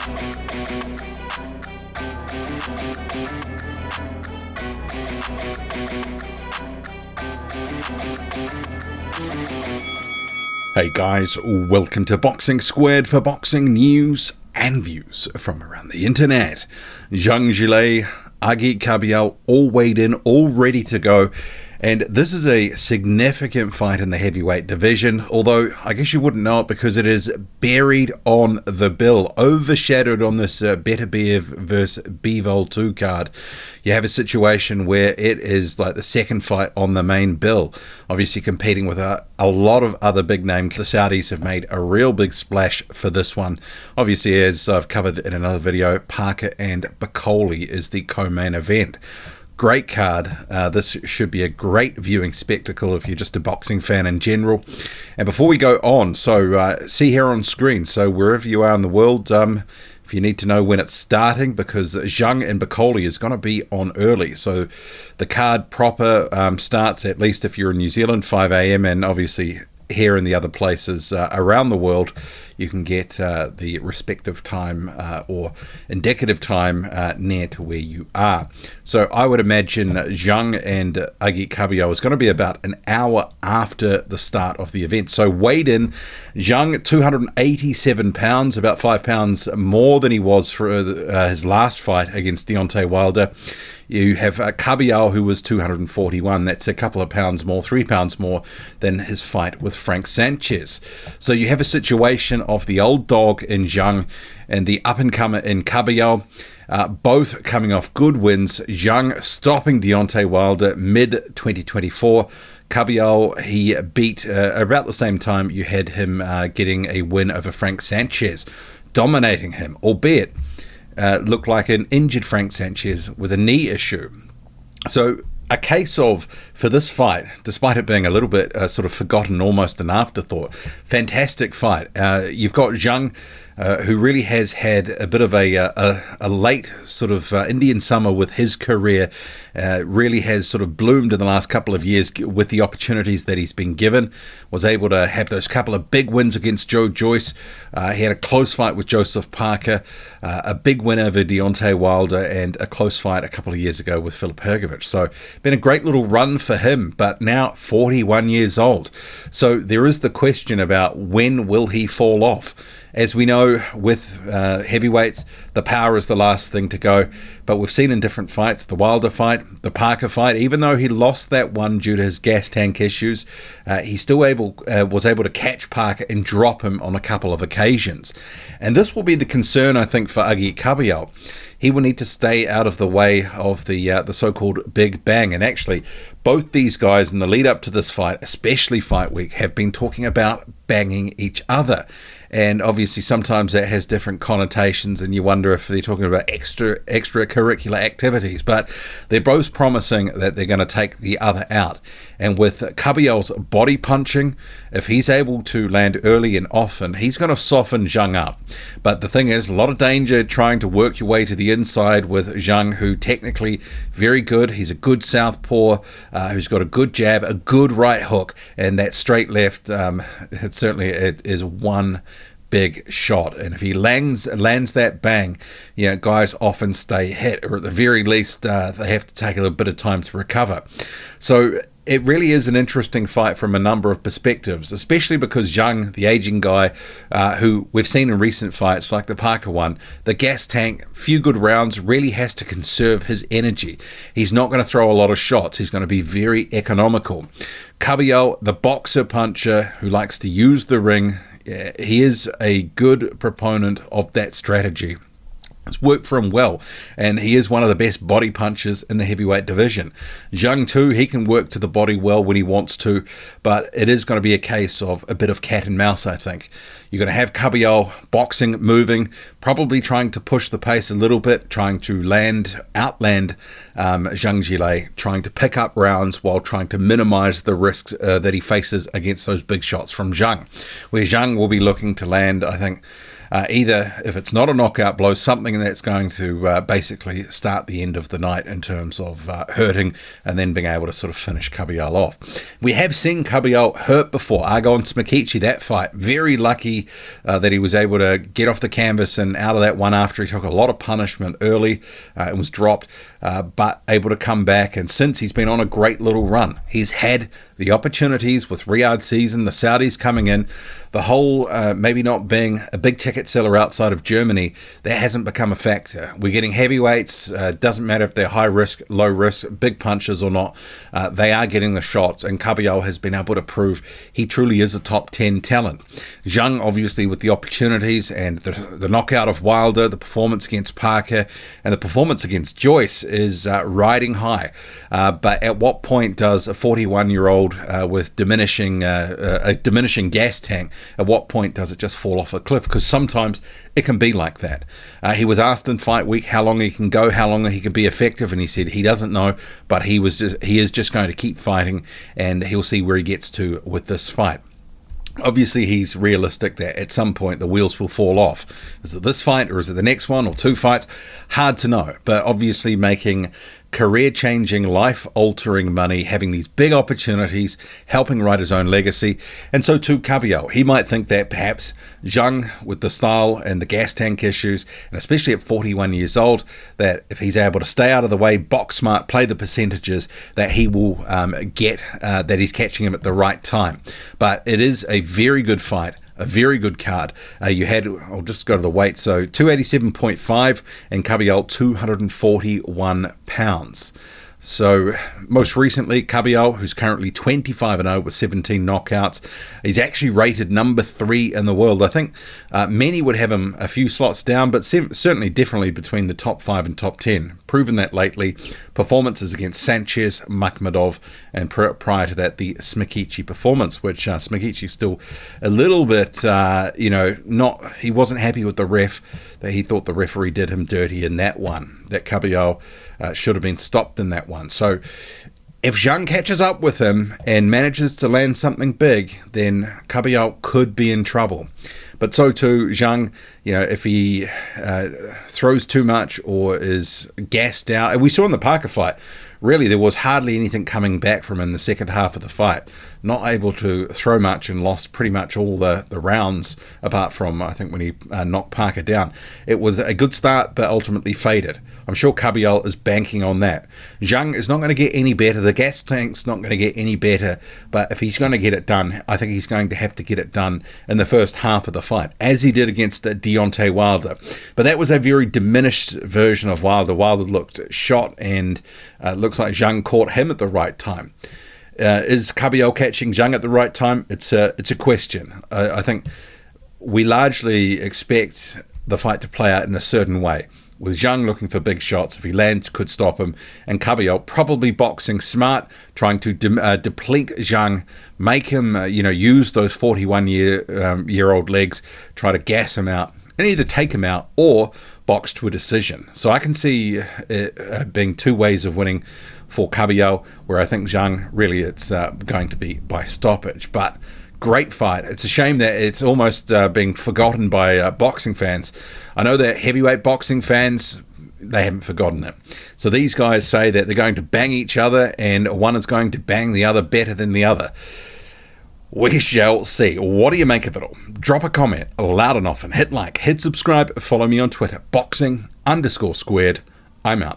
Hey guys, welcome to Boxing Squared for boxing news and views from around the internet. Zhang Zhilei Agit Kabayel all weighed in, all ready to go. And this is a significant fight in the heavyweight division, although I guess you wouldn't know it because it is buried on the bill, overshadowed on this Beterbiev versus Bivol 2 card. You have a situation where it is like the second fight on the main bill, obviously competing with a lot of other big names. The Saudis have made a real big splash for this one. Obviously, as I've covered in another video, Parker and Bivol is the co-main event. Great card. This should be a great viewing spectacle if you're just a boxing fan in general. And before we go on, so see here on screen, so wherever you are in the world, if you need to know when it's starting, because Zhang and Bivol is going to be on early. So the card proper starts, at least if you're in New Zealand, 5 a.m. and obviously here in the other places around the world, you can get the respective time or indicative time near to where you are. So I would imagine Zhang and Agit Kabayel is going to be about an hour after the start of the event. So weighed in, Zhang 287 pounds, about 5 pounds more than he was for his last fight against Deontay Wilder. You have Kabayel, who was 241. That's a couple of pounds more, 3 pounds more than his fight with Frank Sanchez. So you have a situation of the old dog in Zhang and the up-and-comer in Kabayel, both coming off good wins. Zhang stopping Deontay Wilder mid-2024. Kabayel, he beat about the same time you had him getting a win over Frank Sanchez, dominating him, albeit looked like an injured Frank Sanchez with a knee issue. So a case of, for this fight, despite it being a little bit sort of forgotten, almost an afterthought, fantastic fight. You've got Zhang, who really has had a bit of a late sort of Indian summer with his career, really has sort of bloomed in the last couple of years with the opportunities that he's been given, was able to have those couple of big wins against Joe Joyce. He had a close fight with Joseph Parker, a big win over Deontay Wilder, and a close fight a couple of years ago with Filip Hrgović. So been a great little run for him, but now 41 years old. So there is the question about when will he fall off? As we know, with heavyweights, the power is the last thing to go. But we've seen in different fights, the Wilder fight, the Parker fight, even though he lost that one due to his gas tank issues, he still was able to catch Parker and drop him on a couple of occasions. And this will be the concern, I think, for Agit Kabayel. He will need to stay out of the way of the so-called Big Bang. And actually, both these guys in the lead up to this fight, especially fight week, have been talking about banging each other. And obviously sometimes that has different connotations and you wonder if they're talking about extracurricular activities, but they're both promising that they're going to take the other out. And with Kabayel's body punching, if he's able to land early and often, he's going to soften Zhang up. But the thing is, a lot of danger trying to work your way to the inside with Zhang, who technically very good. He's a good southpaw, who's got a good jab, a good right hook, and that straight left, it is one big shot. And if he lands that bang, guys often stay hit, or at the very least they have to take a little bit of time to recover. So it really is an interesting fight from a number of perspectives, especially because Zhang, the aging guy, who we've seen in recent fights like the Parker one, the gas tank, few good rounds, really has to conserve his energy. He's not going to throw a lot of shots. He's going to be very economical. Kabayel, the boxer puncher who likes to use the ring, he is a good proponent of that strategy. It's worked for him well, and he is one of the best body punchers in the heavyweight division. Zhang too, he can work to the body well when he wants to, but it is going to be a case of a bit of cat and mouse, I think. You're going to have Kabayel boxing, moving, probably trying to push the pace a little bit, trying to outland Zhang Zhilei, trying to pick up rounds while trying to minimize the risks that he faces against those big shots from Zhang, where Zhang will be looking to land, I think, either, if it's not a knockout blow, something that's going to basically start the end of the night in terms of hurting and then being able to sort of finish Kabayel off. We have seen Kabayel hurt before. Argon Smikici, that fight, very lucky that he was able to get off the canvas and out of that one after he took a lot of punishment early and was dropped, but able to come back. And since, he's been on a great little run. He's had the opportunities with Riyadh season, the Saudis coming in, the whole maybe not being a big ticket seller outside of Germany, that hasn't become a factor. We're getting heavyweights, doesn't matter if they're high risk, low risk, big punches or not, they are getting the shots, and Kabayel has been able to prove he truly is a top 10 talent. Zhang, obviously, with the opportunities and the knockout of Wilder, the performance against Parker, and the performance against Joyce is riding high. But at what point does a 41-year-old with a diminishing gas tank, at what point does it just fall off a cliff? Because sometimes it can be like that. He was asked in fight week how long he can go, how long he can be effective, and he said he doesn't know, but he is just going to keep fighting, and he'll see where he gets to with this fight. Obviously, he's realistic that at some point the wheels will fall off. Is it this fight, or is it the next one, or two fights? Hard to know, but obviously making career-changing, life-altering money, having these big opportunities, helping write his own legacy. And so too Kabayel. He might think that perhaps Zhang, with the style and the gas tank issues, and especially at 41 years old, that if he's able to stay out of the way, box smart, play the percentages, that he will get that he's catching him at the right time. But it is a very good fight, a very good card. You had, I'll just go to the weight, so 287.5 and Kabayel 241 pounds. So most recently, Kabayel, who's currently 25-0 with 17 knockouts, he's actually rated number 3 in the world. I think many would have him a few slots down, but certainly definitely between the top 5 and top 10. Proven that lately. Performances against Sanchez, Makhmudov, and prior to that, the Smikici performance, which Smikici's still a little bit, he wasn't happy with the ref, that he thought the referee did him dirty in that one, that Kabayel should have been stopped in that one. So if Zhang catches up with him and manages to land something big, then Kabayel could be in trouble. But so too Zhang, if he throws too much or is gassed out. And we saw in the Parker fight, really there was hardly anything coming back from him in the second half of the fight. Not able to throw much and lost pretty much all the rounds, apart from, I think, when he knocked Parker down. It was a good start, but ultimately faded. I'm sure Kabayel is banking on that. Zhang is not going to get any better. The gas tank's not going to get any better. But if he's going to get it done, I think he's going to have to get it done in the first half of the fight, as he did against Deontay Wilder. But that was a very diminished version of Wilder. Wilder looked shot, and looks like Zhang caught him at the right time. Is Kabayel catching Zhang at the right time? It's a question. I think we largely expect the fight to play out in a certain way, with Zhang looking for big shots. If he lands, could stop him, and Kabayel probably boxing smart, trying to deplete Zhang, make him use those 41-year-old legs, try to gas him out, and either take him out or box to a decision. So I can see it being two ways of winning for Kabayel, where I think Zhang, really it's going to be by stoppage. But great fight. It's a shame that it's almost being forgotten by boxing fans. I know that heavyweight boxing fans, they haven't forgotten it. So these guys say that they're going to bang each other, and one is going to bang the other better than the other. We shall see. What do you make of it all? Drop a comment loud and often. Hit like, hit subscribe, follow me on Twitter. Boxing_squared. I'm out.